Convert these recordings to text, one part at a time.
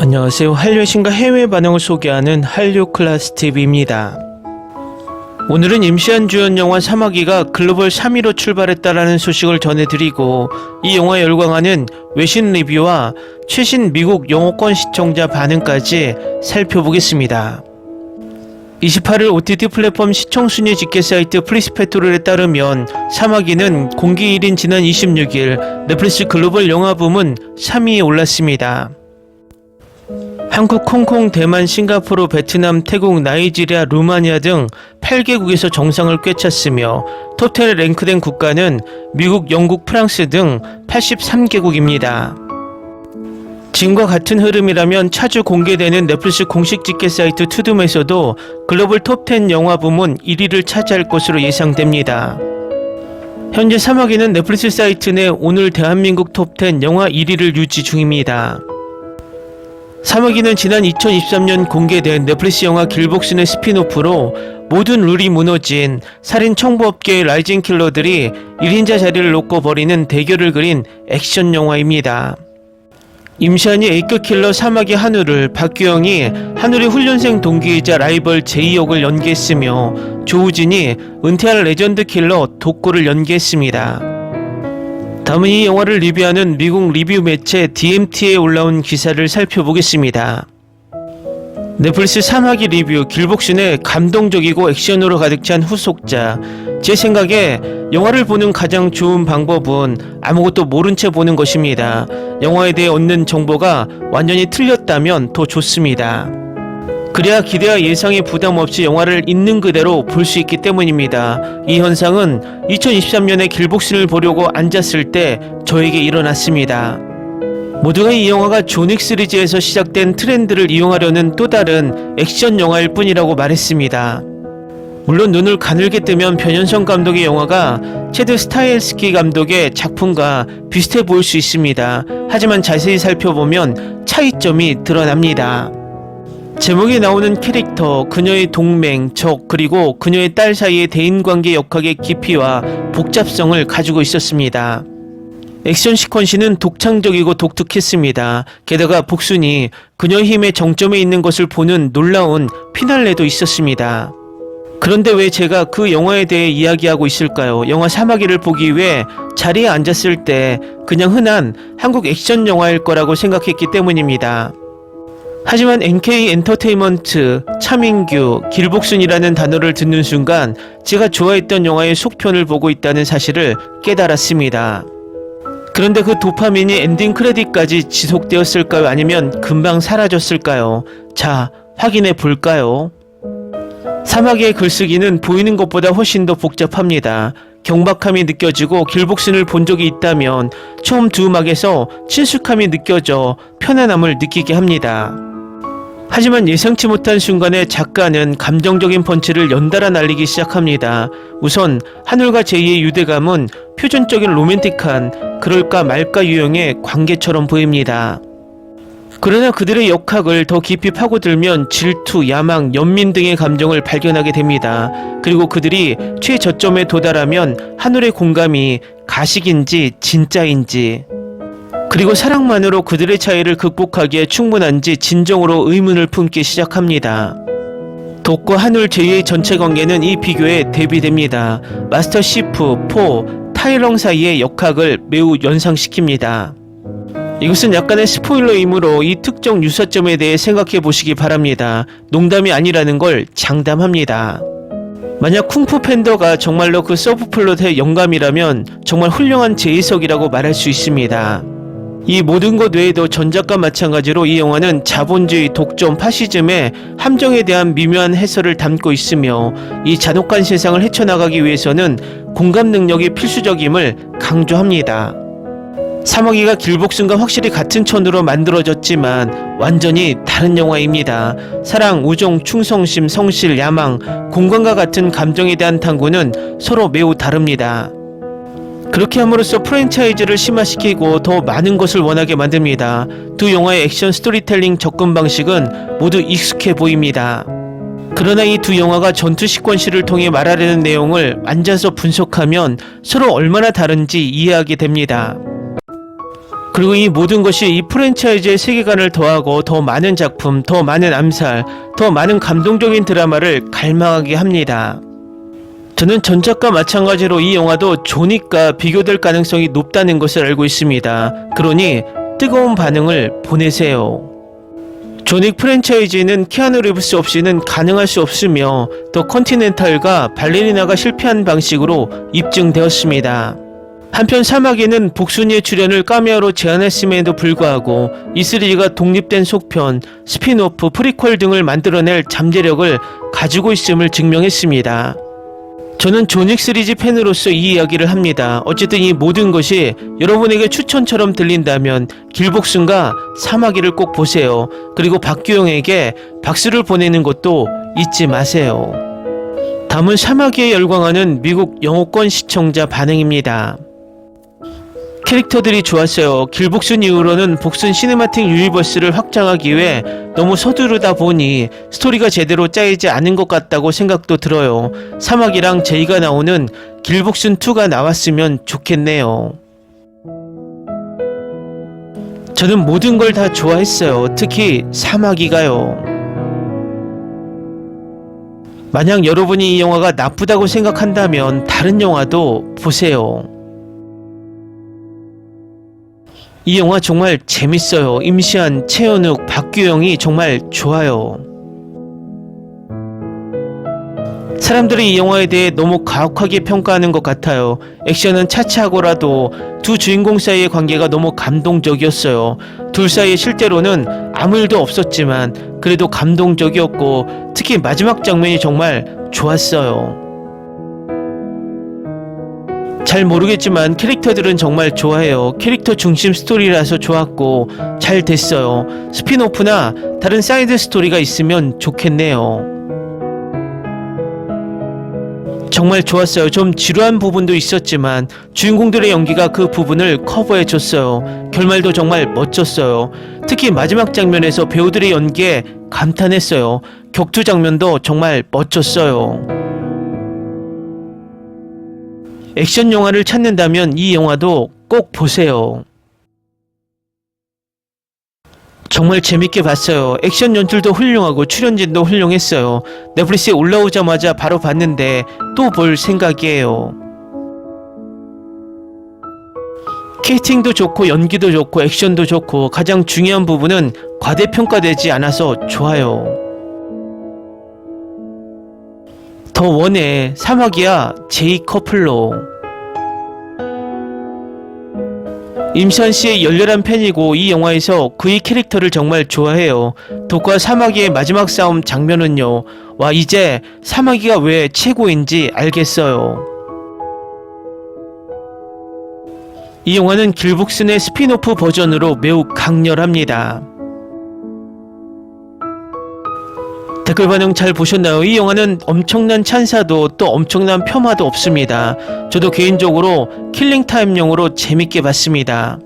안녕하세요. 한류의 신과 해외 반응을 소개하는 한류클래스TV입니다. 오늘은 임시완 주연 영화 사마귀가 글로벌 3위로 출발했다라는 소식을 전해드리고, 이 영화에 열광하는 외신 리뷰와 최신 미국 영어권 시청자 반응까지 살펴보겠습니다. 28일 OTT 플랫폼 시청순위 집계 사이트 프리스페토르에 따르면 사마귀는 공개 1인 지난 26일 넷플릭스 글로벌 영화 부문 3위에 올랐습니다. 한국, 홍콩, 대만, 싱가포르, 베트남, 태국, 나이지리아, 루마니아 등 8개국에서 정상을 꿰찼으며 톱10에 랭크된 국가는 미국, 영국, 프랑스 등 83개국입니다. 지금과 같은 흐름이라면 차주 공개되는 넷플릭스 공식 집계 사이트 투둠에서도 글로벌 톱10 영화 부문 1위를 차지할 것으로 예상됩니다. 현재 사마귀는 넷플릭스 사이트 내 오늘 대한민국 톱10 영화 1위를 유지 중입니다. 사마귀는 지난 2023년 공개된 넷플릭스 영화 길복순의 스핀오프로 모든 룰이 무너진 살인 청부업계의 라이징 킬러들이 1인자 자리를 놓고 벌이는 대결을 그린 액션 영화입니다. 임시완이 A급 킬러 사마귀 한우를, 박규영이 한우의 훈련생 동기이자 라이벌 제이역을 연기했으며 조우진이 은퇴할 레전드 킬러 독고를 연기했습니다. 다음은 이 영화를 리뷰하는 미국 리뷰 매체 DMT에 올라온 기사를 살펴보겠습니다. 넷플릭스 사마귀 리뷰 길복순의 감동적이고 액션으로 가득 찬 후속작. 제 생각에 영화를 보는 가장 좋은 방법은 아무것도 모른 채 보는 것입니다. 영화에 대해 얻는 정보가 완전히 틀렸다면 더 좋습니다. 그래야 기대와 예상에 부담 없이 영화를 있는 그대로 볼 수 있기 때문입니다. 이 현상은 2023년에 길복순을 보려고 앉았을 때 저에게 일어났습니다. 모두가 이 영화가 존윅 시리즈에서 시작된 트렌드를 이용하려는 또 다른 액션 영화일 뿐이라고 말했습니다. 물론 눈을 가늘게 뜨면 변현성 감독의 영화가 체드 스타헬스키 감독의 작품과 비슷해 보일 수 있습니다. 하지만 자세히 살펴보면 차이점이 드러납니다. 제목에 나오는 캐릭터, 그녀의 동맹, 적, 그리고 그녀의 딸 사이의 대인관계 역학의 깊이와 복잡성을 가지고 있었습니다. 액션 시퀀시는 독창적이고 독특했습니다. 게다가 복순이 그녀의 힘의 정점에 있는 것을 보는 놀라운 피날레도 있었습니다. 그런데 왜 제가 그 영화에 대해 이야기하고 있을까요? 영화 사마귀를 보기 위해 자리에 앉았을 때 그냥 흔한 한국 액션 영화일 거라고 생각했기 때문입니다. 하지만 NK 엔터테인먼트, 차민규, 길복순이라는 단어를 듣는 순간 제가 좋아했던 영화의 속편을 보고 있다는 사실을 깨달았습니다. 그런데 그 도파민이 엔딩 크레딧까지 지속되었을까요? 아니면 금방 사라졌을까요? 자, 확인해 볼까요? 사마귀의 글쓰기는 보이는 것보다 훨씬 더 복잡합니다. 경박함이 느껴지고 길복순을 본 적이 있다면 처음 두 막에서 친숙함이 느껴져 편안함을 느끼게 합니다. 하지만 예상치 못한 순간에 작가는 감정적인 펀치를 연달아 날리기 시작합니다. 우선 한울과 제이의 유대감은 표준적인 로맨틱한 그럴까 말까 유형의 관계처럼 보입니다. 그러나 그들의 역학을 더 깊이 파고들면 질투, 야망, 연민 등의 감정을 발견하게 됩니다. 그리고 그들이 최저점에 도달하면 한울의 공감이 가식인지 진짜인지, 그리고 사랑만으로 그들의 차이를 극복하기에 충분한지 진정으로 의문을 품기 시작합니다. 독과 한울 제이의 전체 관계는 이 비교에 대비됩니다. 마스터 시프, 포, 타이렁 사이의 역학을 매우 연상시킵니다. 이것은 약간의 스포일러이므로 이 특정 유사점에 대해 생각해 보시기 바랍니다. 농담이 아니라는 걸 장담합니다. 만약 쿵푸 팬더가 정말로 그 서브플롯의 영감이라면 정말 훌륭한 재해석이라고 말할 수 있습니다. 이 모든 것 외에도 전작과 마찬가지로 이 영화는 자본주의, 독점, 파시즘의 함정에 대한 미묘한 해설을 담고 있으며 이 잔혹한 세상을 헤쳐나가기 위해서는 공감 능력이 필수적임을 강조합니다. 사마귀가 길복순과 확실히 같은 천으로 만들어졌지만 완전히 다른 영화입니다. 사랑, 우정, 충성심, 성실, 야망, 공감과 같은 감정에 대한 탐구는 서로 매우 다릅니다. 그렇게 함으로써 프랜차이즈를 심화시키고 더 많은 것을 원하게 만듭니다. 두 영화의 액션 스토리텔링 접근 방식은 모두 익숙해 보입니다. 그러나 이 두 영화가 전투 시퀀시를 통해 말하려는 내용을 앉아서 분석하면 서로 얼마나 다른지 이해하게 됩니다. 그리고 이 모든 것이 이 프랜차이즈의 세계관을 더하고 더 많은 작품, 더 많은 암살, 더 많은 감동적인 드라마를 갈망하게 합니다. 저는 전작과 마찬가지로 이 영화도 조닉과 비교될 가능성이 높다는 것을 알고 있습니다. 그러니 뜨거운 반응을 보내세요. 조닉 프랜차이즈는 키아누 리브스 없이는 가능할 수 없으며 더 컨티넨탈과 발레리나가 실패한 방식으로 입증되었습니다. 한편 사마귀는 복순이의 출연을 카메오로 제안했음에도 불구하고 이 시리즈가 독립된 속편, 스핀오프, 프리퀄 등을 만들어낼 잠재력을 가지고 있음을 증명했습니다. 저는 조닉 시리즈 팬으로서 이 이야기를 합니다. 어쨌든 이 모든 것이 여러분에게 추천처럼 들린다면 길복순과 사마귀를 꼭 보세요. 그리고 박규영에게 박수를 보내는 것도 잊지 마세요. 다음은 사마귀에 열광하는 미국 영어권 시청자 반응입니다. 캐릭터들이 좋았어요. 길복순 이후로는 복순 시네마틱 유니버스를 확장하기 위해 너무 서두르다 보니 스토리가 제대로 짜이지 않은 것 같다고 생각도 들어요. 사막이랑 제이가 나오는 길복순2가 나왔으면 좋겠네요. 저는 모든 걸 다 좋아했어요. 특히 사마귀가요. 만약 여러분이 이 영화가 나쁘다고 생각한다면 다른 영화도 보세요. 이 영화 정말 재밌어요. 임시완, 최현욱, 박규영이 정말 좋아요. 사람들이 이 영화에 대해 너무 가혹하게 평가하는 것 같아요. 액션은 차치하고라도 두 주인공 사이의 관계가 너무 감동적이었어요. 둘 사이에 실제로는 아무 일도 없었지만 그래도 감동적이었고 특히 마지막 장면이 정말 좋았어요. 잘 모르겠지만 캐릭터들은 정말 좋아해요. 캐릭터 중심 스토리라서 좋았고 잘 됐어요. 스핀오프나 다른 사이드 스토리가 있으면 좋겠네요. 정말 좋았어요. 좀 지루한 부분도 있었지만 주인공들의 연기가 그 부분을 커버해줬어요. 결말도 정말 멋졌어요. 특히 마지막 장면에서 배우들의 연기에 감탄했어요. 격투 장면도 정말 멋졌어요. 액션 영화를 찾는다면 이 영화도 꼭 보세요. 정말 재밌게 봤어요. 액션 연출도 훌륭하고 출연진도 훌륭했어요. 넷플릭스에 올라오자마자 바로 봤는데 또 볼 생각이에요. 캐스팅도 좋고 연기도 좋고 액션도 좋고 가장 중요한 부분은 과대평가되지 않아서 좋아요. 더 원해, 사마귀야, 제이 커플로. 임시완 씨의 열렬한 팬이고 이 영화에서 그의 캐릭터를 정말 좋아해요. 독과 사마귀의 마지막 싸움 장면은요. 와, 이제 사마귀가 왜 최고인지 알겠어요. 이 영화는 길복순의 스핀오프 버전으로 매우 강렬합니다. 댓글 반응 잘 보셨나요? 이 영화는 엄청난 찬사도 또 엄청난 폄하도 없습니다. 저도 개인적으로 킬링타임용으로 재밌게 봤습니다.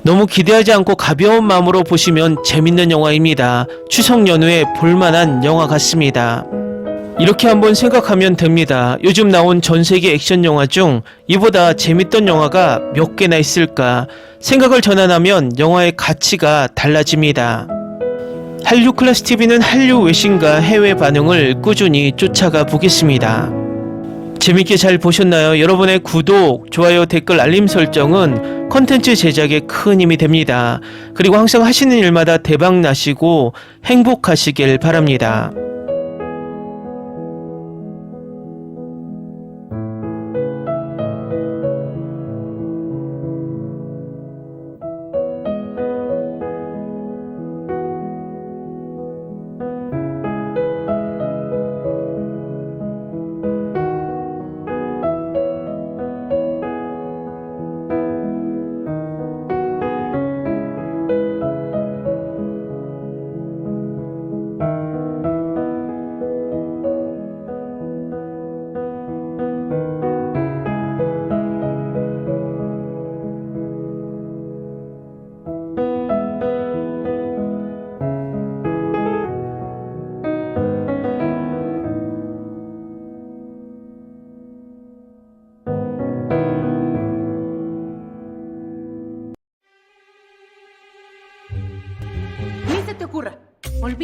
너무 기대하지 않고 가벼운 마음으로 보시면 재밌는 영화입니다. 추석 연휴에 볼만한 영화 같습니다. 이렇게 한번 생각하면 됩니다. 요즘 나온 전세계 액션 영화 중 이보다 재밌던 영화가 몇 개나 있을까? 생각을 전환하면 영화의 가치가 달라집니다. 한류 클래스 TV는 한류 외신과 해외 반응을 꾸준히 쫓아가 보겠습니다. 재밌게 잘 보셨나요? 여러분의 구독, 좋아요, 댓글, 알림 설정은 컨텐츠 제작에 큰 힘이 됩니다. 그리고 항상 하시는 일마다 대박 나시고 행복하시길 바랍니다.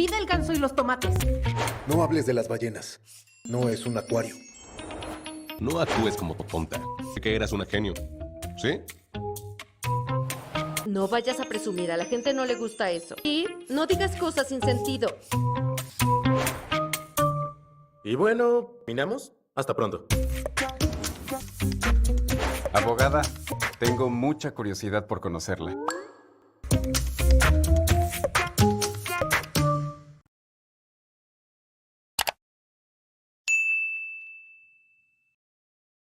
Olvida el ganso y los tomates. No hables de las ballenas. No es un acuario. No actúes como tonta. Que eras una genio. ¿Sí? No vayas a presumir, a la gente no le gusta eso. Y no digas cosas sin sentido. Y bueno, ¿terminamos? Hasta pronto. Abogada, tengo mucha curiosidad por conocerla.